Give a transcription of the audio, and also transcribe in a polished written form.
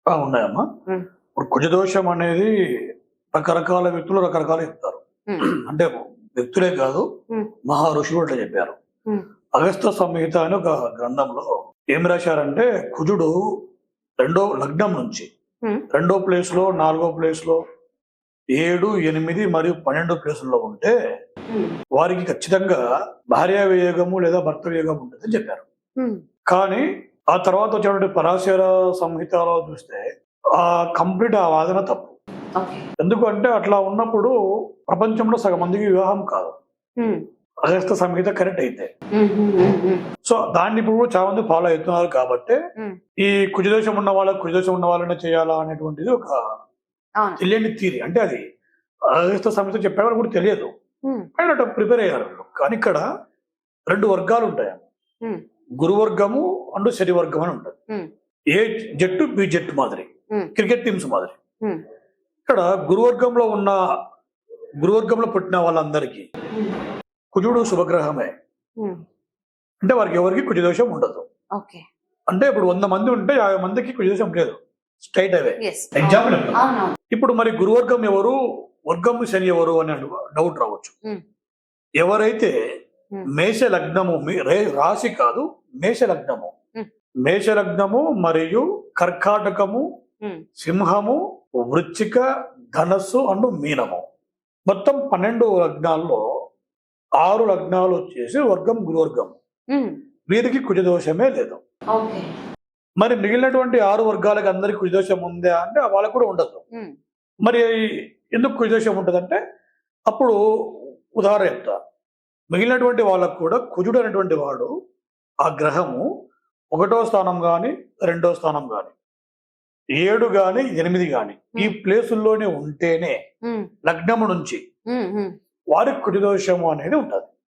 ఉన్నాయమ్మా. ఉమ్, ఇప్పుడు కుజదోషం అనేది రకరకాల వ్యక్తులు రకరకాలు చెప్తారు. అంటే వ్యక్తులే కాదు, ఉమ్, మహా ఋషులు అట్లా చెప్పారు. ఉమ్, అగస్త్య సంహిత అని ఒక గ్రంథంలో ఏం రాశారంటే, కుజుడు రెండో లగ్నం నుంచి ఉమ్, రెండో ప్లేస్ లో, నాలుగో ప్లేస్ లో, 7, 8 మరియు 12 ప్లేసుల్లో ఉంటే ఉమ్, వారికి ఖచ్చితంగా భార్యా వియోగము లేదా భర్త వియోగం ఉంటుందని చెప్పారు. ఉమ్, కానీ ఆ తర్వాత వచ్చినటువంటి పరాశర సంహితలో చూస్తే కంప్లీట్ ఆ వాదన తప్పు. ఓకే. ఎందుకంటే అట్లా ఉన్నప్పుడు ప్రపంచంలో సగం మందికి వివాహం కాదు. ఉమ్, అగస్త్య సంహిత కరెక్ట్ అయితే. ఉమ్, ఉమ్, ఉమ్, ఉమ్, సో దాన్ని ఇప్పుడు చాలా మంది ఫాలో అవుతున్నారు కాబట్టి ఉమ్, ఈ కుజదోషం ఉన్న వాళ్ళకి కుజదోషం ఉన్న వాళ్ళనే చేయాలా అనేటువంటిది ఒక అవును. తెలియని థియరీ. అంటే అది అగస్త్య సంహిత చెప్పే వాళ్ళు కూడా తెలియదు, ఉమ్, ఆయన అట్లా ప్రిపేర్ అయ్యారు. కానీ ఇక్కడ 2 వర్గాలు ఉంటాయి, ఉమ్, గురువర్గము అండ్ శని వర్గం అని ఉంటుంది. ఉమ్, ఏ జట్టు బి జట్టు మాదిరి, ఉమ్, క్రికెట్ టీమ్స్ మాదిరి. ఉమ్, ఇక్కడ గురువర్గంలో పుట్టిన వాళ్ళందరికీ ఉమ్, కుజుడు శుభగ్రహమే. ఉమ్, అంటే వారికి ఎవరికి కుజదోషం ఉండదు. ఓకే. అంటే ఇప్పుడు 100 మంది ఉంటే 50 మందికి కుజదోషం లేదు, స్ట్రైట్ అవే. ఎస్. ఎగ్జాంపుల్ అవునవును. ఇప్పుడు మరి గురువర్గం ఎవరు, వర్గం శని ఎవరు అనే డౌట్ రావచ్చు. ఉమ్, ఎవరైతే ఉమ్, మేష లగ్నము, రాశి కాదు, మేష లగ్నము, ఉమ్, మేష లగ్నము మరియు కర్కాటకము, ఉమ్, సింహము, వృశ్చిక, ధనస్సు అండ్ మీనము, మొత్తం 12 లగ్నాల్లో 6 లగ్నాలు వచ్చేసి వర్గం గురువర్గం. ఉమ్, వీరికి కుజదోషమే లేదు. ఓకే. మరి మిగిలినటువంటి 6 వర్గాలకు అందరికి కుజదోషం ఉందా అంటే వాళ్ళకు కూడా ఉండదు. ఉమ్, మరి ఎందుకు కుజదోషం ఉంటుందంటే, అప్పుడు ఉదాహరణ చెప్తా, మిగిలినటువంటి వాళ్ళకు కూడా కుజుడు అనేటువంటి వాడు, ఆ గ్రహము 1వ స్థానం కానీ 2వ స్థానం కానీ 7 కానీ 8 కానీ ఈ ప్లేసుల్లోనే ఉంటేనే ఉమ్, లగ్నము నుంచి ఉమ్, ఉమ్, వారికి కుజదోషము అనేది ఉంటుంది.